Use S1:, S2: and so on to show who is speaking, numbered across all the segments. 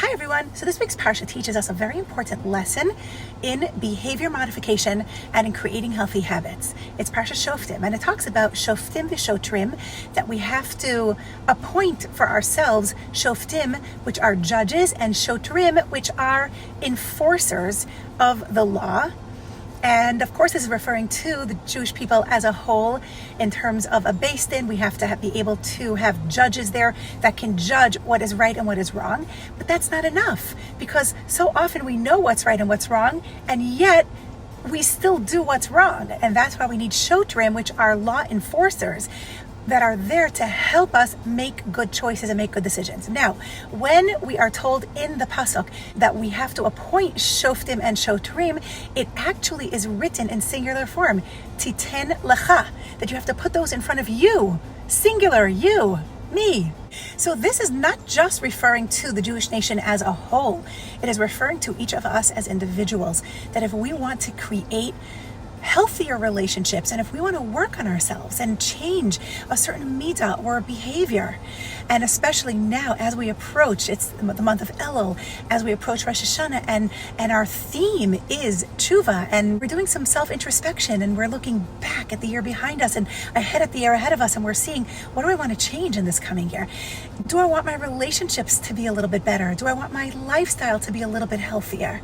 S1: Hi everyone. So this week's Parsha teaches us a very important lesson in behavior modification and in creating healthy habits. It's Parshas Shoftim, and it talks about Shoftim v'Shotrim, that we have to appoint for ourselves Shoftim, which are judges, and Shotrim, which are enforcers of the law. And of course, this is referring to the Jewish people as a whole. In terms of a Beis Din, we have to be able to have judges there that can judge what is right and what is wrong. But that's not enough, because so often we know what's right and what's wrong, and yet we still do what's wrong. And that's why we need Shotrim, which are law enforcers, that are there to help us make good choices and make good decisions. Now, when we are told in the Pasuk that we have to appoint Shoftim and Shotrim, it actually is written in singular form, Titen Lecha, that you have to put those in front of you, singular, you, me. So this is not just referring to the Jewish nation as a whole. It is referring to each of us as individuals, that if we want to create healthier relationships, and if we want to work on ourselves and change a certain midah or behavior, and especially now as we approach, it's the month of Elul, as we approach Rosh Hashanah, and our theme is tshuva, and we're doing some self-introspection, and we're looking back at the year behind us and ahead at the year ahead of us, and we're seeing, what do I want to change in this coming year? Do I want my relationships to be a little bit better? Do I want my lifestyle to be a little bit healthier?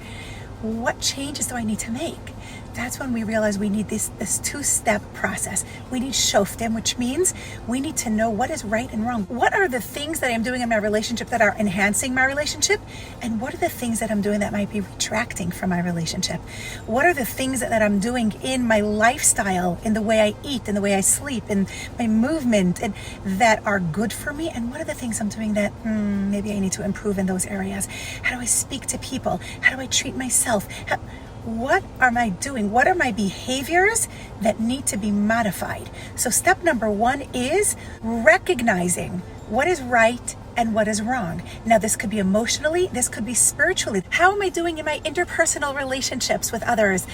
S1: What changes do I need to make? That's when we realize we need this two-step process. We need Shoftim, which means we need to know what is right and wrong. What are the things that I'm doing in my relationship that are enhancing my relationship? And what are the things that I'm doing that might be retracting from my relationship? What are the things that I'm doing in my lifestyle, in the way I eat, in the way I sleep, in my movement, and that are good for me? And what are the things I'm doing that maybe I need to improve in those areas? How do I speak to people? How do I treat myself? What am I doing? What are my behaviors that need to be modified? So step number one is recognizing what is right and what is wrong. Now, this could be emotionally, this could be spiritually. How am I doing in my interpersonal relationships with others?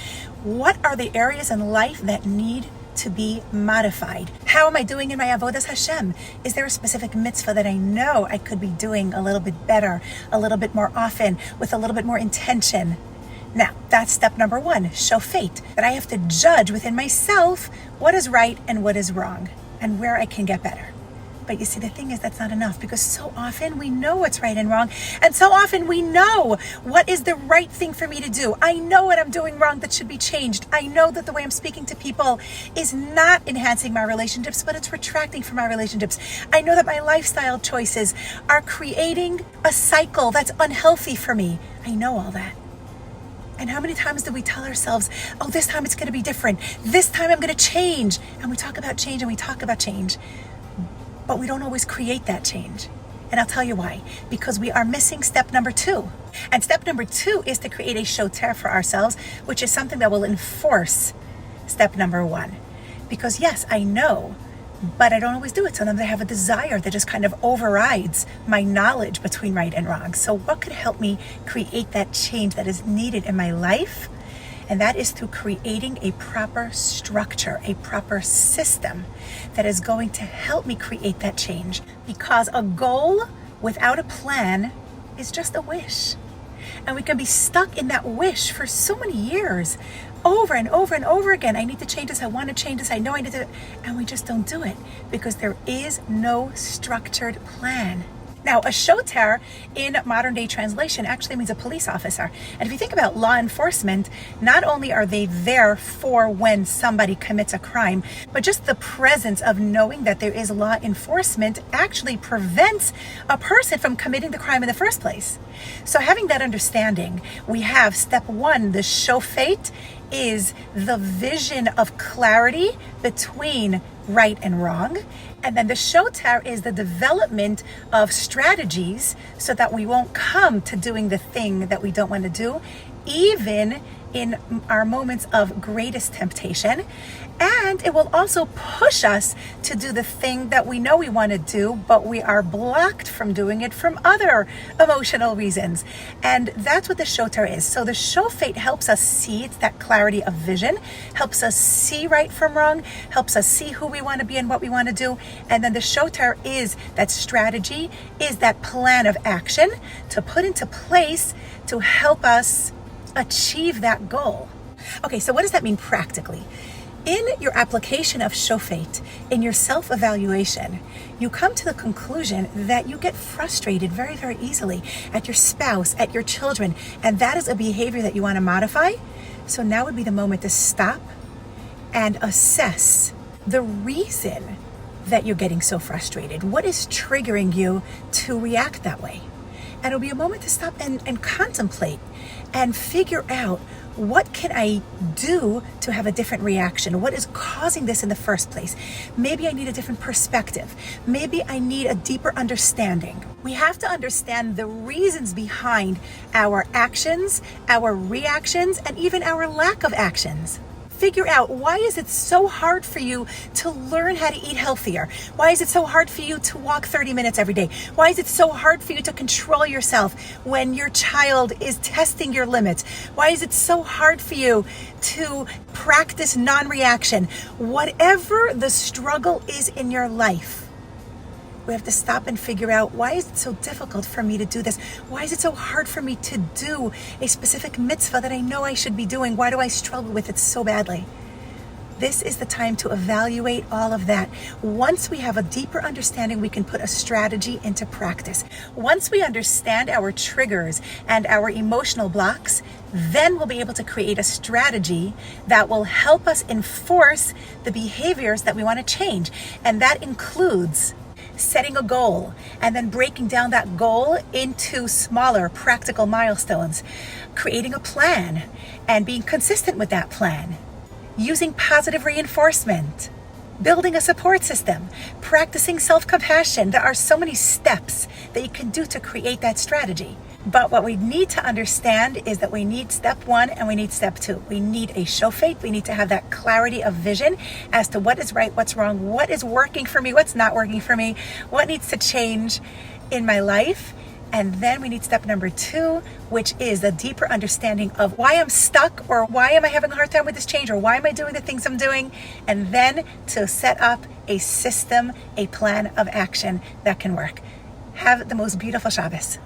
S1: What are the areas in life that need to be modified? How am I doing in my avodas Hashem? Is there a specific mitzvah that I know I could be doing a little bit better, a little bit more often, with a little bit more intention? Now, that's step number one, shofet, that I have to judge within myself what is right and what is wrong, and where I can get better. But you see, the thing is, that's not enough, because so often we know what's right and wrong, and so often we know what is the right thing for me to do. I know what I'm doing wrong that should be changed. I know that the way I'm speaking to people is not enhancing my relationships, but it's retracting from my relationships. I know that my lifestyle choices are creating a cycle that's unhealthy for me. I know all that. And how many times do we tell ourselves, oh, this time it's going to be different. This time I'm going to change. And we talk about change and we talk about change. But we don't always create that change. And I'll tell you why. Because we are missing step number two. And step number two is to create a shoter for ourselves, which is something that will enforce step number one. Because yes, I know, but I don't always do it. Sometimes I have a desire that just kind of overrides my knowledge between right and wrong. So what could help me create that change that is needed in my life? And that is through creating a proper structure, a proper system that is going to help me create that change. Because a goal without a plan is just a wish. And we can be stuck in that wish for so many years, over and over and over again. I need to change this. I want to change this. I know I need to, and we just don't do it because there is no structured plan. Now, a shoter in modern day translation actually means a police officer. And if you think about law enforcement, not only are they there for when somebody commits a crime, but just the presence of knowing that there is law enforcement actually prevents a person from committing the crime in the first place. So having that understanding, we have step one, the shofet is the vision of clarity between right and wrong. And then the shoter is the development of strategies so that we won't come to doing the thing that we don't want to do, even in our moments of greatest temptation. And it will also push us to do the thing that we know we want to do, but we are blocked from doing it from other emotional reasons. And that's what the shotar is. So the shofet helps us see, it's that clarity of vision, helps us see right from wrong, helps us see who we want to be and what we want to do. And then the shotar is that strategy, is that plan of action to put into place to help us achieve that goal. Okay, so what does that mean practically? In your application of shofet, in your self-evaluation, you come to the conclusion that you get frustrated very, very easily at your spouse, at your children, and that is a behavior that you want to modify. So now would be the moment to stop and assess the reason that you're getting so frustrated. What is triggering you to react that way? And it'll be a moment to stop and contemplate and figure out, what can I do to have a different reaction? What is causing this in the first place? Maybe I need a different perspective. Maybe I need a deeper understanding. We have to understand the reasons behind our actions, our reactions, and even our lack of actions. Figure out, why is it so hard for you to learn how to eat healthier? Why is it so hard for you to walk 30 minutes every day? Why is it so hard for you to control yourself when your child is testing your limits? Why is it so hard for you to practice non-reaction? Whatever the struggle is in your life, we have to stop and figure out, why is it so difficult for me to do this? Why is it so hard for me to do a specific mitzvah that I know I should be doing? Why do I struggle with it so badly? This is the time to evaluate all of that. Once we have a deeper understanding, we can put a strategy into practice. Once we understand our triggers and our emotional blocks, then we'll be able to create a strategy that will help us enforce the behaviors that we want to change. And that includes setting a goal and then breaking down that goal into smaller practical milestones, creating a plan and being consistent with that plan, using positive reinforcement, building a support system, practicing self-compassion. There are so many steps that you can do to create that strategy. But what we need to understand is that we need step 1 and we need step 2. We need a shofet. We need to have that clarity of vision as to what is right, what's wrong, what is working for me, what's not working for me, what needs to change in my life. And then we need step number 2, which is a deeper understanding of why I'm stuck, or why am I having a hard time with this change, or why am I doing the things I'm doing? And then to set up a system, a plan of action that can work. Have the most beautiful Shabbos.